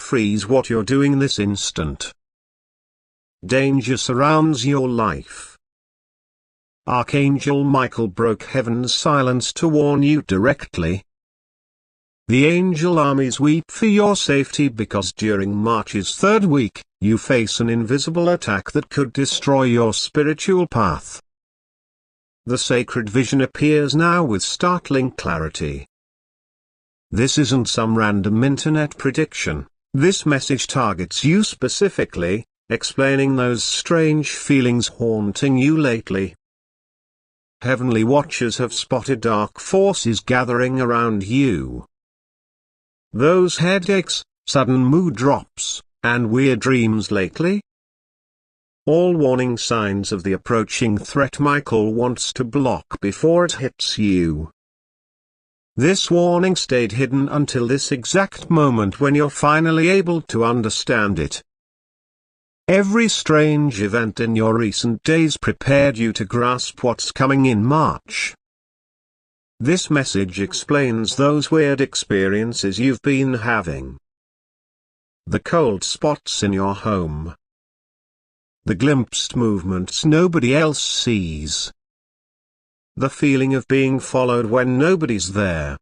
freeze what you're doing this instant. Danger surrounds your life. Archangel Michael broke heaven's silence to warn you directly. The angel armies weep for your safety because during March's third week, you face an invisible attack that could destroy your spiritual path. The sacred vision appears now with startling clarity. This isn't some random internet prediction. This message targets you specifically, explaining those strange feelings haunting you lately. Heavenly watchers have spotted dark forces gathering around you. Those headaches, sudden mood drops, and weird dreams lately? All warning signs of the approaching threat Michael wants to block before it hits you. This warning stayed hidden until this exact moment when you're finally able to understand it. Every strange event in your recent days prepared you to grasp what's coming in March. This message explains those weird experiences you've been having. The cold spots in your home. The glimpsed movements nobody else sees. The feeling of being followed when nobody's there.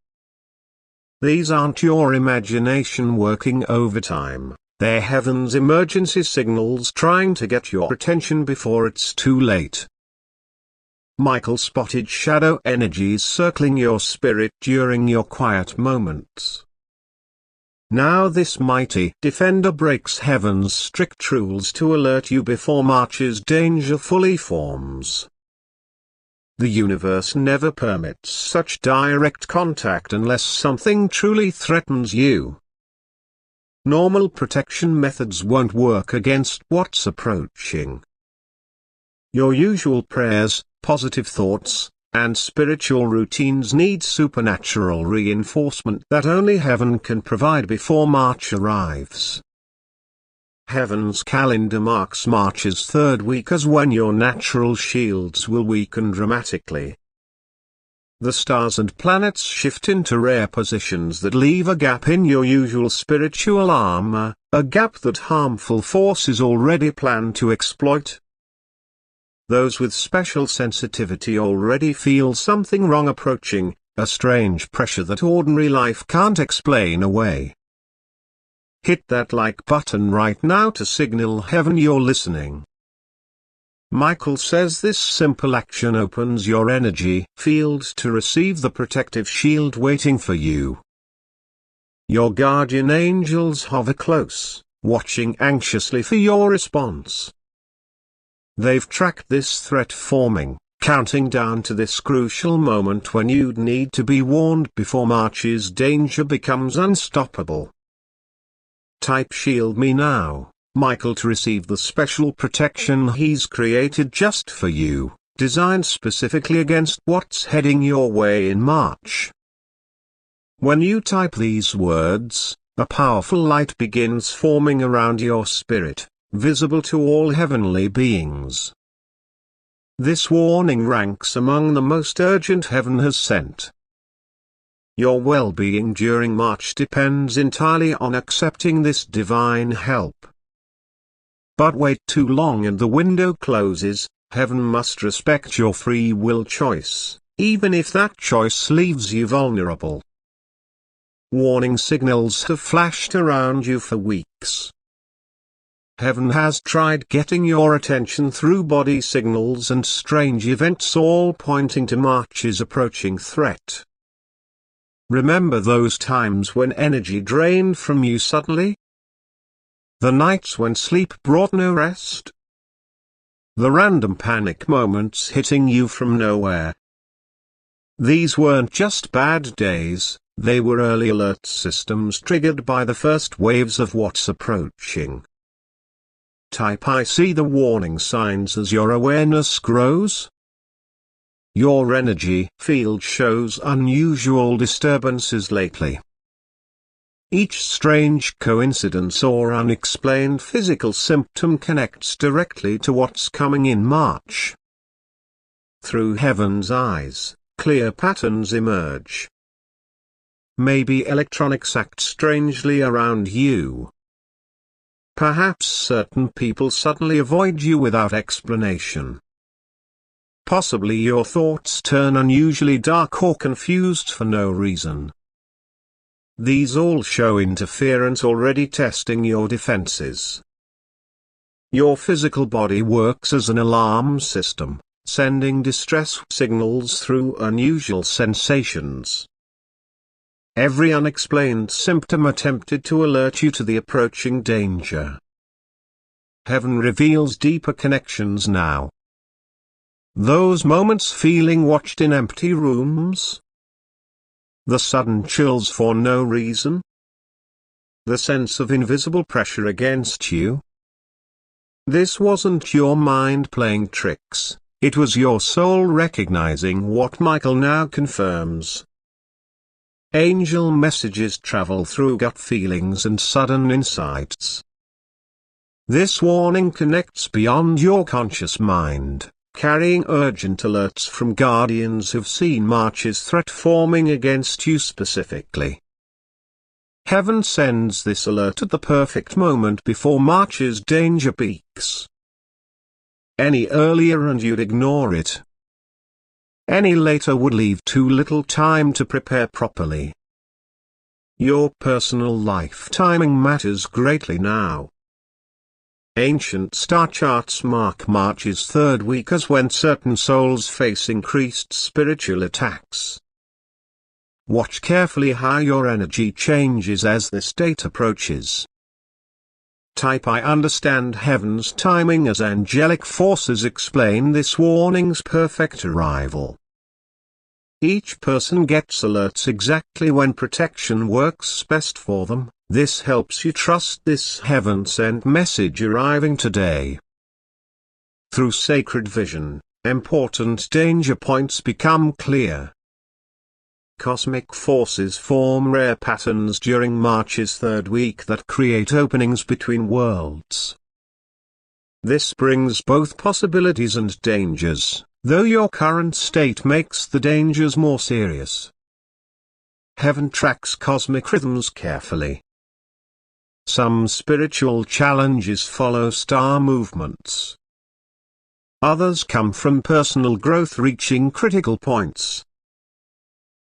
These aren't your imagination working overtime, they're heaven's emergency signals trying to get your attention before it's too late. Michael spotted shadow energies circling your spirit during your quiet moments. Now this mighty defender breaks heaven's strict rules to alert you before March's danger fully forms. The universe never permits such direct contact unless something truly threatens you. Normal protection methods won't work against what's approaching. Your usual prayers, positive thoughts, and spiritual routines need supernatural reinforcement that only heaven can provide before March arrives. Heaven's calendar marks March's third week as when your natural shields will weaken dramatically. The stars and planets shift into rare positions that leave a gap in your usual spiritual armor, a gap that harmful forces already plan to exploit. Those with special sensitivity already feel something wrong approaching, a strange pressure that ordinary life can't explain away. Hit that like button right now to signal heaven you're listening. Michael says this simple action opens your energy field to receive the protective shield waiting for you. Your guardian angels hover close, watching anxiously for your response. They've tracked this threat forming, counting down to this crucial moment when you'd need to be warned before March's danger becomes unstoppable. Type shield me now, Michael, to receive the special protection he's created just for you, designed specifically against what's heading your way in March. When you type these words, a powerful light begins forming around your spirit, visible to all heavenly beings. This warning ranks among the most urgent heaven has sent. Your well-being during March depends entirely on accepting this divine help. But wait too long and the window closes. Heaven must respect your free will choice, even if that choice leaves you vulnerable. Warning signals have flashed around you for weeks. Heaven has tried getting your attention through body signals and strange events, all pointing to March's approaching threat. Remember those times when energy drained from you suddenly? The nights when sleep brought no rest? The random panic moments hitting you from nowhere? These weren't just bad days, they were early alert systems triggered by the first waves of what's approaching. Type I see the warning signs as your awareness grows. Your energy field shows unusual disturbances lately. Each strange coincidence or unexplained physical symptom connects directly to what's coming in March. Through heaven's eyes, clear patterns emerge. Maybe electronics act strangely around you. Perhaps certain people suddenly avoid you without explanation. Possibly your thoughts turn unusually dark or confused for no reason. These all show interference already testing your defenses. Your physical body works as an alarm system, sending distress signals through unusual sensations. Every unexplained symptom attempted to alert you to the approaching danger. Heaven reveals deeper connections now. Those moments feeling watched in empty rooms? The sudden chills for no reason? The sense of invisible pressure against you? This wasn't your mind playing tricks, it was your soul recognizing what Michael now confirms. Angel messages travel through gut feelings and sudden insights. This warning connects beyond your conscious mind, carrying urgent alerts from guardians who've seen March's threat forming against you specifically. Heaven sends this alert at the perfect moment before March's danger peaks. Any earlier and you'd ignore it. Any later would leave too little time to prepare properly. Your personal life timing matters greatly now. Ancient star charts mark March's third week as when certain souls face increased spiritual attacks. Watch carefully how your energy changes as this date approaches. Type I understand heaven's timing as angelic forces explain this warning's perfect arrival. Each person gets alerts exactly when protection works best for them. This helps you trust this heaven-sent message arriving today. Through sacred vision, important danger points become clear. Cosmic forces form rare patterns during March's third week that create openings between worlds. This brings both possibilities and dangers, though your current state makes the dangers more serious. Heaven tracks cosmic rhythms carefully. Some spiritual challenges follow star movements. Others come from personal growth reaching critical points.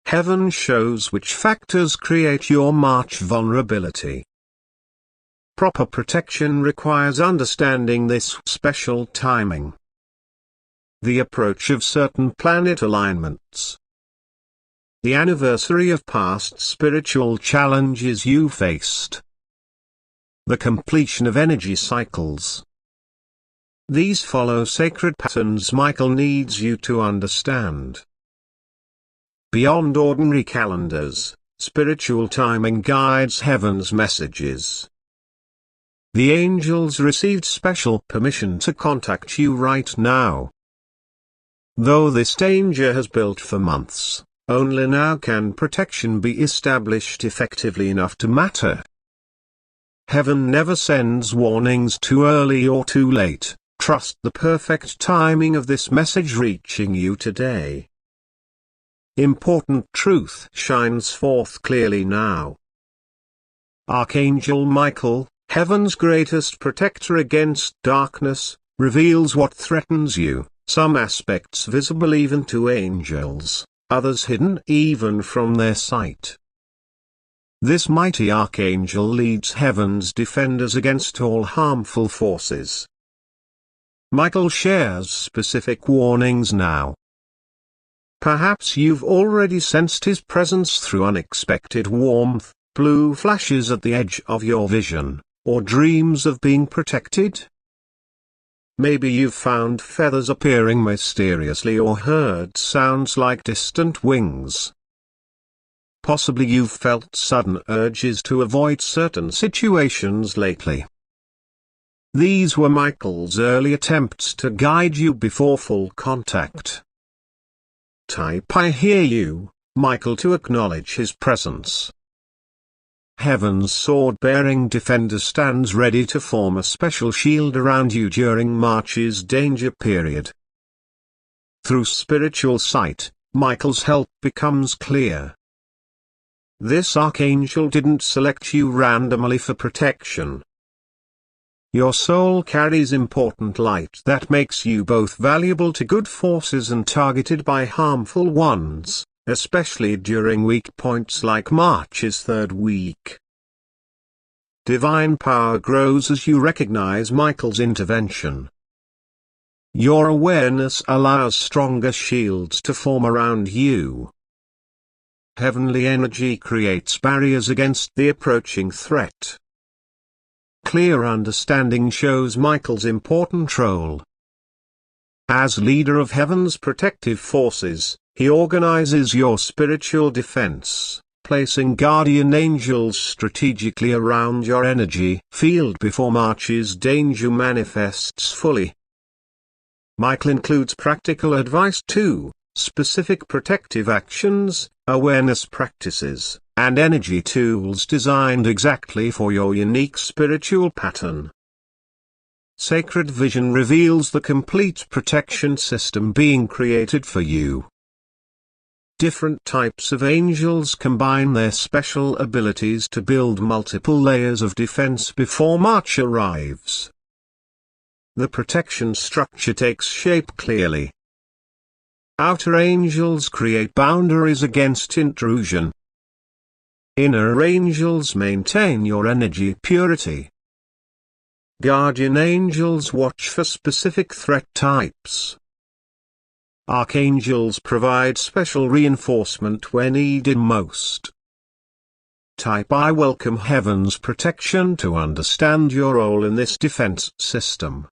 Heaven shows which factors create your March vulnerability. Proper protection requires understanding this special timing. The approach of certain planet alignments. The anniversary of past spiritual challenges you faced. The completion of energy cycles. These follow sacred patterns Michael needs you to understand. Beyond ordinary calendars, spiritual timing guides heaven's messages. The angels received special permission to contact you right now. Though this danger has built for months, only now can protection be established effectively enough to matter. Heaven never sends warnings too early or too late. Trust the perfect timing of this message reaching you today. Important truth shines forth clearly now. Archangel Michael, heaven's greatest protector against darkness, reveals what threatens you, some aspects visible even to angels, others hidden even from their sight. This mighty archangel leads heaven's defenders against all harmful forces. Michael shares specific warnings now. Perhaps you've already sensed his presence through unexpected warmth, blue flashes at the edge of your vision, or dreams of being protected. Maybe you've found feathers appearing mysteriously or heard sounds like distant wings. Possibly you've felt sudden urges to avoid certain situations lately. These were Michael's early attempts to guide you before full contact. Type I hear you, Michael, to acknowledge his presence. Heaven's sword-bearing defender stands ready to form a special shield around you during March's danger period. Through spiritual sight, Michael's help becomes clear. This archangel didn't select you randomly for protection. Your soul carries important light that makes you both valuable to good forces and targeted by harmful ones, especially during weak points like March's third week. Divine power grows as you recognize Michael's intervention. Your awareness allows stronger shields to form around you. Heavenly energy creates barriers against the approaching threat. Clear understanding shows Michael's important role. As leader of heaven's protective forces, he organizes your spiritual defense, placing guardian angels strategically around your energy field before March's danger manifests fully. Michael includes practical advice too, specific protective actions, awareness practices, and energy tools designed exactly for your unique spiritual pattern. Sacred Vision reveals the complete protection system being created for you. Different types of angels combine their special abilities to build multiple layers of defense before March arrives. The protection structure takes shape clearly. Outer angels create boundaries against intrusion. Inner angels maintain your energy purity. Guardian angels watch for specific threat types. Archangels provide special reinforcement where needed most. Type I welcome heaven's protection to understand your role in this defense system.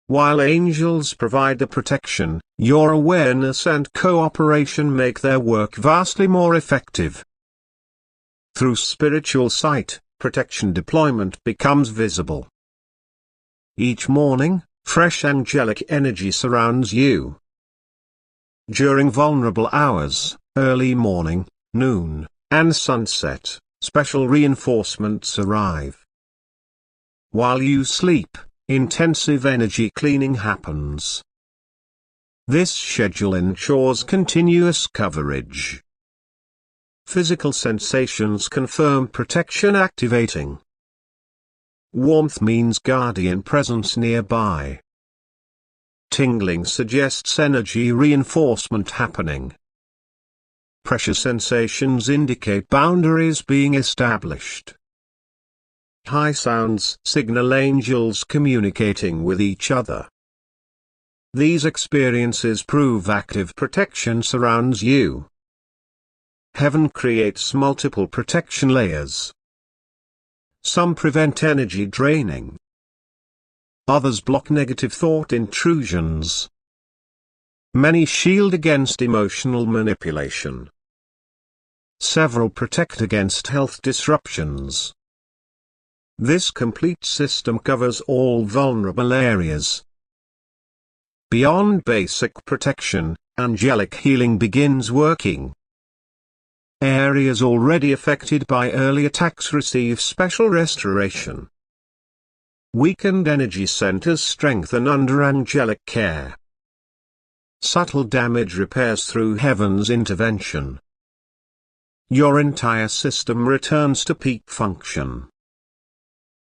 While angels provide the protection, your awareness and cooperation make their work vastly more effective. Through spiritual sight, protection deployment becomes visible. Each morning, fresh angelic energy surrounds you. During vulnerable hours, early morning, noon, and sunset, special reinforcements arrive. While you sleep, intensive energy cleaning happens. This schedule ensures continuous coverage. Physical sensations confirm protection activating. Warmth means guardian presence nearby. Tingling suggests energy reinforcement happening. Pressure sensations indicate boundaries being established. High sounds signal angels communicating with each other. These experiences prove active protection surrounds you. Heaven creates multiple protection layers. Some prevent energy draining. Others block negative thought intrusions. Many shield against emotional manipulation. Several protect against health disruptions. This complete system covers all vulnerable areas. Beyond basic protection, angelic healing begins working. Areas already affected by early attacks receive special restoration. Weakened energy centers strengthen under angelic care. Subtle damage repairs through heaven's intervention. Your entire system returns to peak function.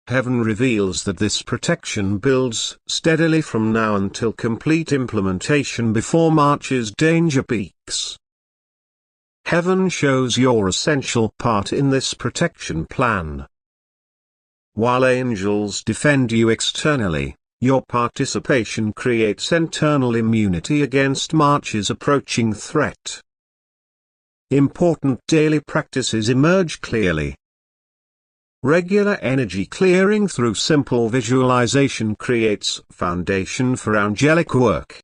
Heaven reveals that this protection builds steadily from now until complete implementation before March's danger peaks. Heaven shows your essential part in this protection plan. While angels defend you externally, your participation creates internal immunity against March's approaching threat. Important daily practices emerge clearly. Regular energy clearing through simple visualization creates foundation for angelic work.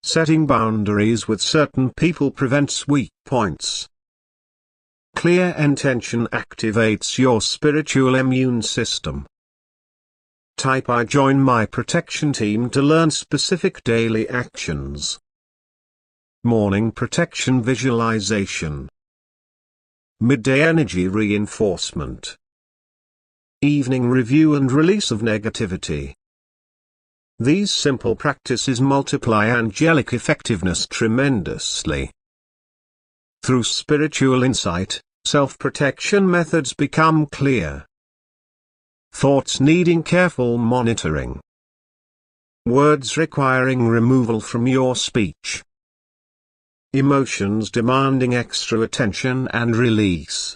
Setting boundaries with certain people prevents weak points. Clear intention activates your spiritual immune system. Type I join my protection team to learn specific daily actions. Morning protection visualization. Midday energy reinforcement. Evening review and release of negativity. These simple practices multiply angelic effectiveness tremendously. Through spiritual insight, self-protection methods become clear. thoughts needing careful monitoring, words requiring removal from your speech, emotions demanding extra attention and release.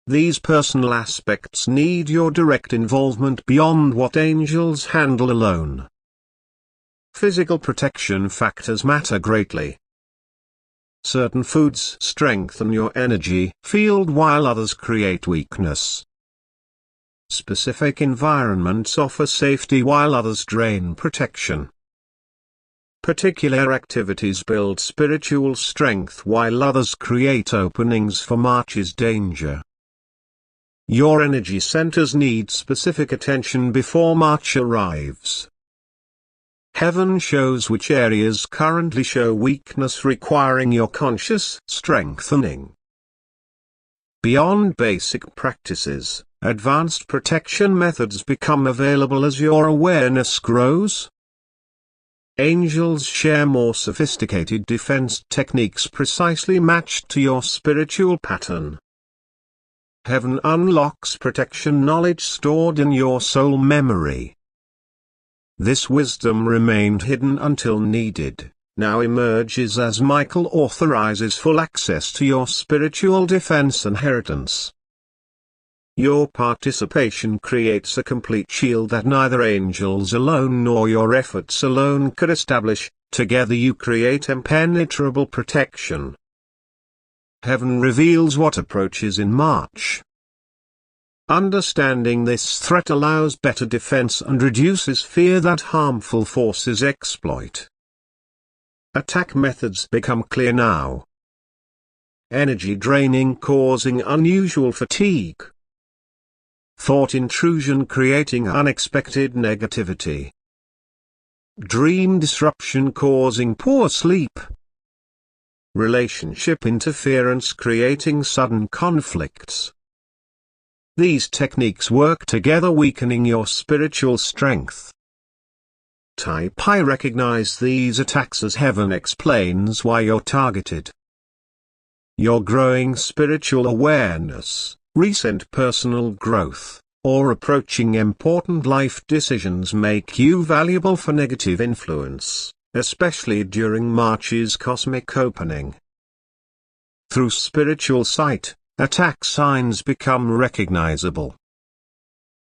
These personal aspects need your direct involvement beyond what angels handle alone. Physical protection factors matter greatly. Certain foods strengthen your energy field while others create weakness. Specific environments offer safety while others drain protection. Particular activities build spiritual strength while others create openings for March's danger. Your energy centers need specific attention before March arrives. Heaven shows which areas currently show weakness requiring your conscious strengthening. Beyond basic practices, advanced protection methods become available as your awareness grows. Angels share more sophisticated defense techniques precisely matched to your spiritual pattern. Heaven unlocks protection knowledge stored in your soul memory. This wisdom remained hidden until needed, now emerges as Michael authorizes full access to your spiritual defense inheritance. Your participation creates a complete shield that neither angels alone nor your efforts alone could establish. Together you create impenetrable protection. Heaven reveals what approaches in March. Understanding this threat allows better defense and reduces fear that harmful forces exploit. Attack methods become clear now. Energy draining causing unusual fatigue. Thought intrusion creating unexpected negativity. Dream disruption causing poor sleep. Relationship interference creating sudden conflicts. These techniques work together weakening your spiritual strength. Type I recognize these attacks as heaven explains why you're targeted. Your growing spiritual awareness, recent personal growth, or approaching important life decisions make you valuable for negative influence, especially during March's cosmic opening. Through spiritual sight, attack signs become recognizable.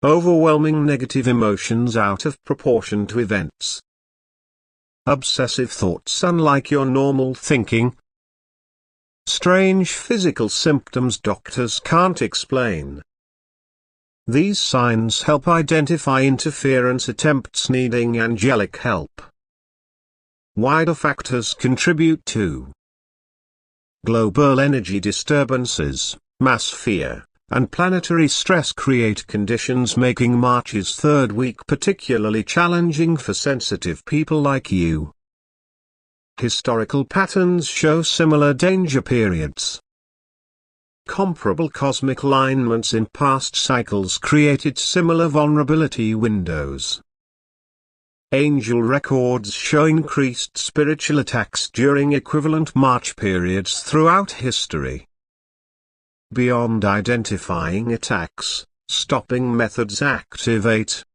Overwhelming negative emotions out of proportion to events. Obsessive thoughts unlike your normal thinking. Strange physical symptoms doctors can't explain. These signs help identify interference attempts needing angelic help. Wider factors contribute too. Global energy disturbances, mass fear, and planetary stress create conditions making March's third week particularly challenging for sensitive people like you. Historical patterns show similar danger periods. Comparable cosmic alignments in past cycles created similar vulnerability windows. Angel records show increased spiritual attacks during equivalent March periods throughout history. Beyond identifying attacks, stopping methods activate.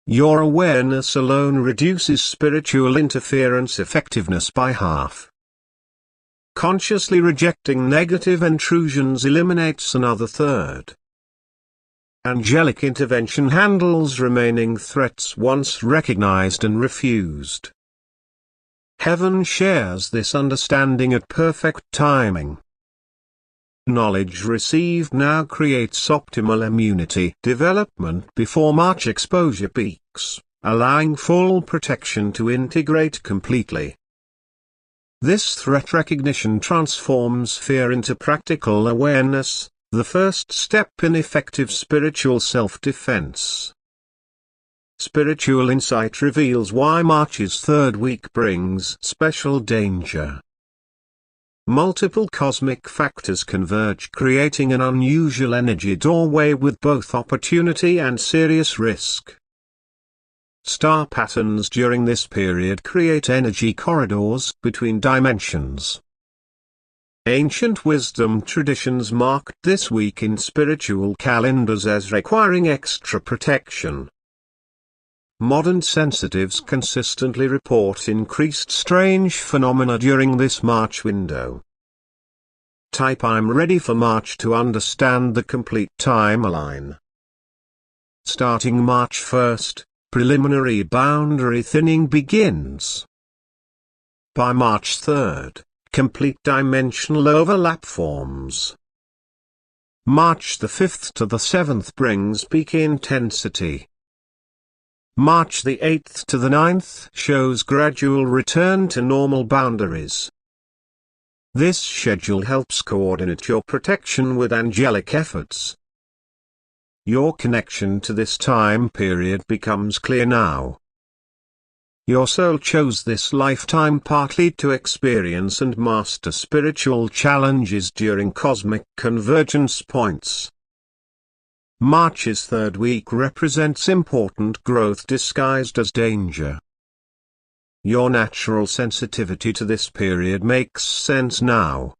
Your awareness alone reduces spiritual interference effectiveness by half. Consciously rejecting negative intrusions eliminates another third. Angelic intervention handles remaining threats once recognized and refused. Heaven shares this understanding at perfect timing. Knowledge received now creates optimal immunity development before March exposure peaks, allowing full protection to integrate completely. This threat recognition transforms fear into practical awareness, the first step in effective spiritual self-defense. Spiritual insight reveals why March's third week brings special danger. Multiple cosmic factors converge creating an unusual energy doorway with both opportunity and serious risk. Star patterns during this period create energy corridors between dimensions. Ancient wisdom traditions marked this week in spiritual calendars as requiring extra protection. Modern sensitives consistently report increased strange phenomena during this March window. Type "I'm ready for March" to understand the complete timeline. Starting March 1st, preliminary boundary thinning begins. By March 3rd, complete dimensional overlap forms. March the 5th to the 7th brings peak intensity. March the 8th to the 9th shows gradual return to normal boundaries. This schedule helps coordinate your protection with angelic efforts. Your connection to this time period becomes clear now. Your soul chose this lifetime partly to experience and master spiritual challenges during cosmic convergence points. March's third week represents important growth disguised as danger. Your natural sensitivity to this period makes sense now.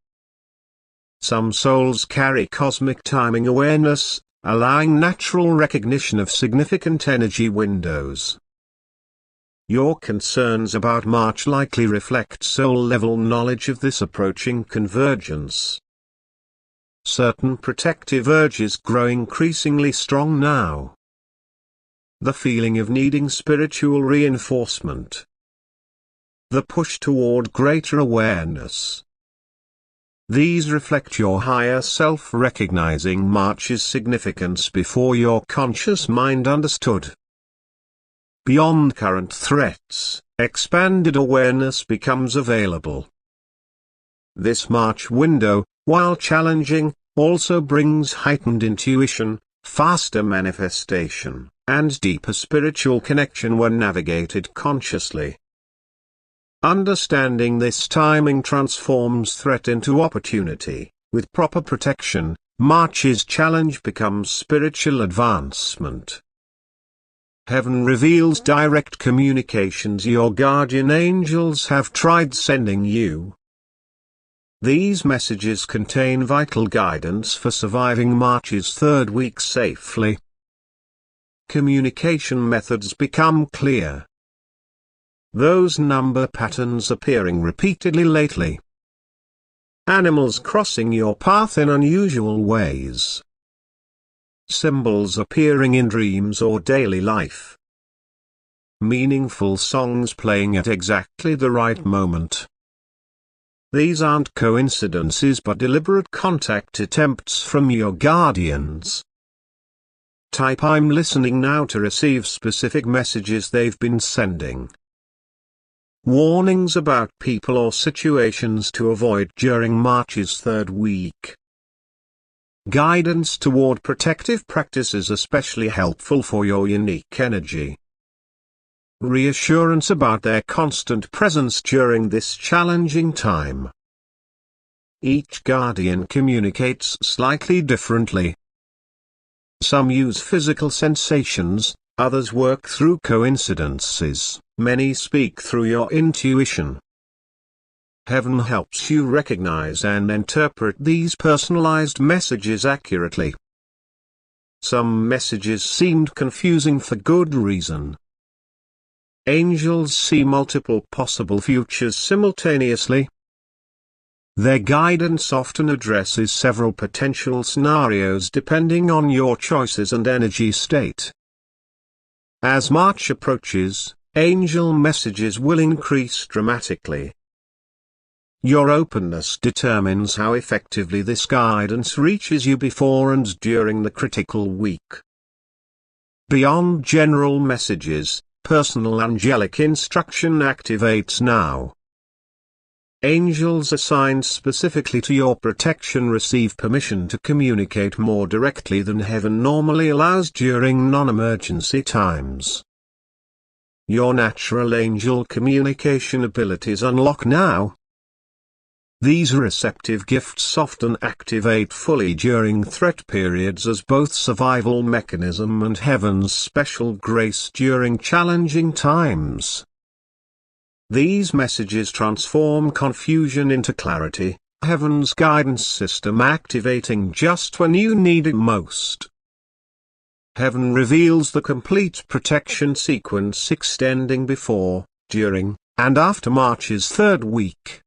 Some souls carry cosmic timing awareness, allowing natural recognition of significant energy windows. Your concerns about March likely reflect soul-level knowledge of this approaching convergence. Certain protective urges grow increasingly strong now. The feeling of needing spiritual reinforcement. The push toward greater awareness. These reflect your higher self recognizing March's significance before your conscious mind understood. Beyond current threats, expanded awareness becomes available. This March window, while challenging, also brings heightened intuition, faster manifestation, and deeper spiritual connection when navigated consciously. Understanding this timing transforms threat into opportunity. With proper protection, March's challenge becomes spiritual advancement. Heaven reveals direct communications your guardian angels have tried sending you. These messages contain vital guidance for surviving March's third week safely. Communication methods become clear. Those number patterns appearing repeatedly lately. Animals crossing your path in unusual ways. Symbols appearing in dreams or daily life. Meaningful songs playing at exactly the right moment. These aren't coincidences but deliberate contact attempts from your guardians. Type "I'm listening now" to receive specific messages they've been sending. Warnings about people or situations to avoid during March's third week. Guidance toward protective practices especially helpful for your unique energy. Reassurance about their constant presence during this challenging time. Each guardian communicates slightly differently. Some use physical sensations, others work through coincidences, many speak through your intuition. Heaven helps you recognize and interpret these personalized messages accurately. Some messages seemed confusing for good reason. Angels see multiple possible futures simultaneously. Their guidance often addresses several potential scenarios depending on your choices and energy state. As March approaches, angel messages will increase dramatically. Your openness determines how effectively this guidance reaches you before and during the critical week. Beyond general messages, personal angelic instruction activates now. Angels assigned specifically to your protection receive permission to communicate more directly than Heaven normally allows during non-emergency times. Your natural angel communication abilities unlock now. These receptive gifts often activate fully during threat periods as both survival mechanism and Heaven's special grace during challenging times. These messages transform confusion into clarity, Heaven's guidance system activating just when you need it most. Heaven reveals the complete protection sequence extending before, during, and after March's third week.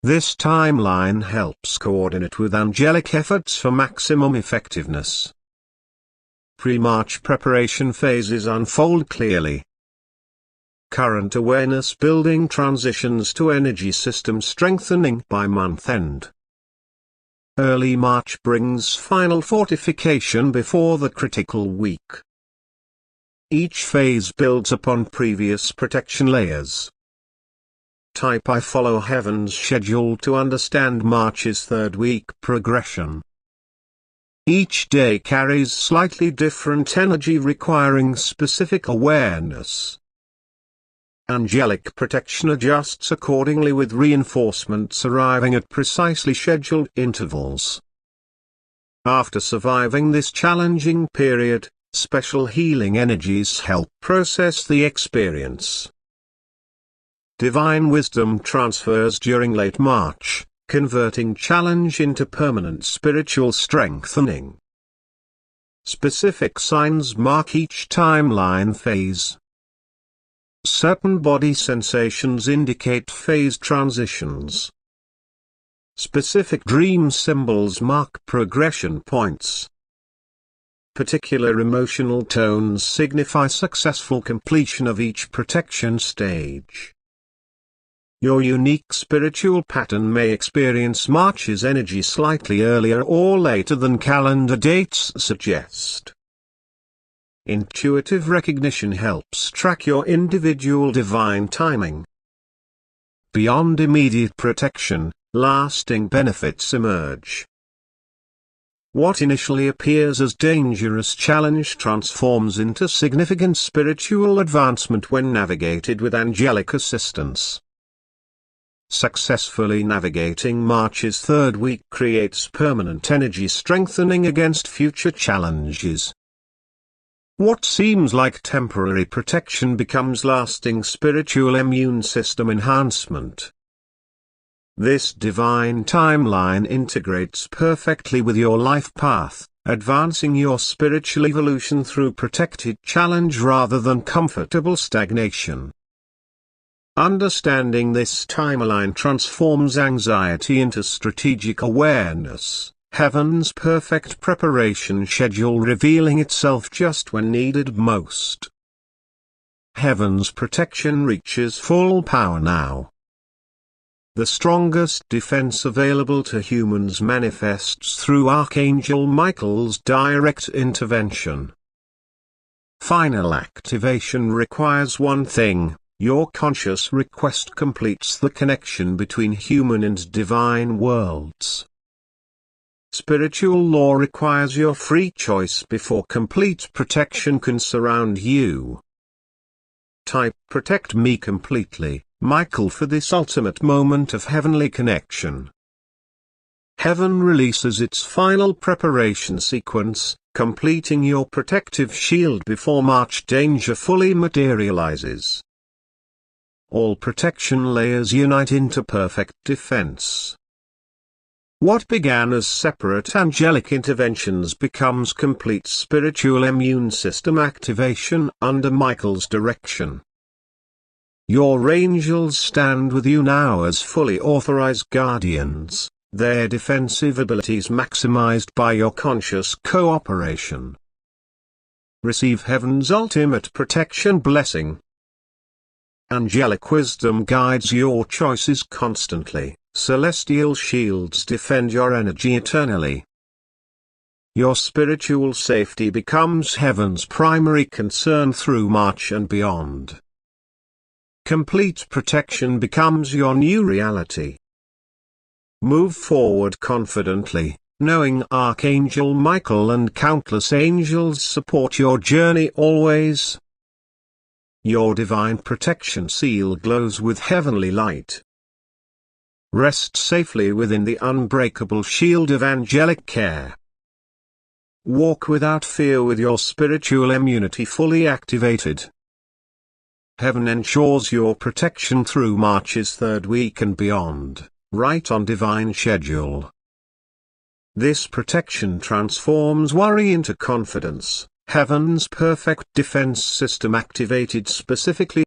This timeline helps coordinate with angelic efforts for maximum effectiveness. Pre-March preparation phases unfold clearly. Current awareness building transitions to energy system strengthening by month end. Early March brings final fortification before the critical week. Each phase builds upon previous protection layers. Type I follow Heaven's schedule to understand March's third week progression. Each day carries slightly different energy requiring specific awareness. Angelic protection adjusts accordingly with reinforcements arriving at precisely scheduled intervals. After surviving this challenging period, special healing energies help process the experience. Divine wisdom transfers during late March, converting challenge into permanent spiritual strengthening. Specific signs mark each timeline phase. Certain body sensations indicate phase transitions. Specific dream symbols mark progression points. Particular emotional tones signify successful completion of each protection stage. Your unique spiritual pattern may experience March's energy slightly earlier or later than calendar dates suggest. Intuitive recognition helps track your individual divine timing. Beyond immediate protection, lasting benefits emerge. What initially appears as dangerous challenge transforms into significant spiritual advancement when navigated with angelic assistance. Successfully navigating March's third week creates permanent energy strengthening against future challenges. What seems like temporary protection becomes lasting spiritual immune system enhancement. This divine timeline integrates perfectly with your life path, advancing your spiritual evolution through protected challenge rather than comfortable stagnation. Understanding this timeline transforms anxiety into strategic awareness. Heaven's perfect preparation schedule revealing itself just when needed most. Heaven's protection reaches full power now. The strongest defense available to humans manifests through Archangel Michael's direct intervention. Final activation requires one thing: your conscious request completes the connection between human and divine worlds. Spiritual law requires your free choice before complete protection can surround you. Type "Protect me completely, Michael" for this ultimate moment of heavenly connection. Heaven releases its final preparation sequence, completing your protective shield before March danger fully materializes. All protection layers unite into perfect defense. What began as separate angelic interventions becomes complete spiritual immune system activation under Michael's direction. Your angels stand with you now as fully authorized guardians, their defensive abilities maximized by your conscious cooperation. Receive Heaven's ultimate protection blessing. Angelic wisdom guides your choices constantly. Celestial shields defend your energy eternally. Your spiritual safety becomes Heaven's primary concern through March and beyond. Complete protection becomes your new reality. Move forward confidently, knowing Archangel Michael and countless angels support your journey always. Your divine protection seal glows with heavenly light. Rest safely within the unbreakable shield of angelic care. Walk without fear with your spiritual immunity fully activated. Heaven ensures your protection through March's third week and beyond. right on divine schedule. This protection transforms worry into confidence, heaven's perfect defense system activated specifically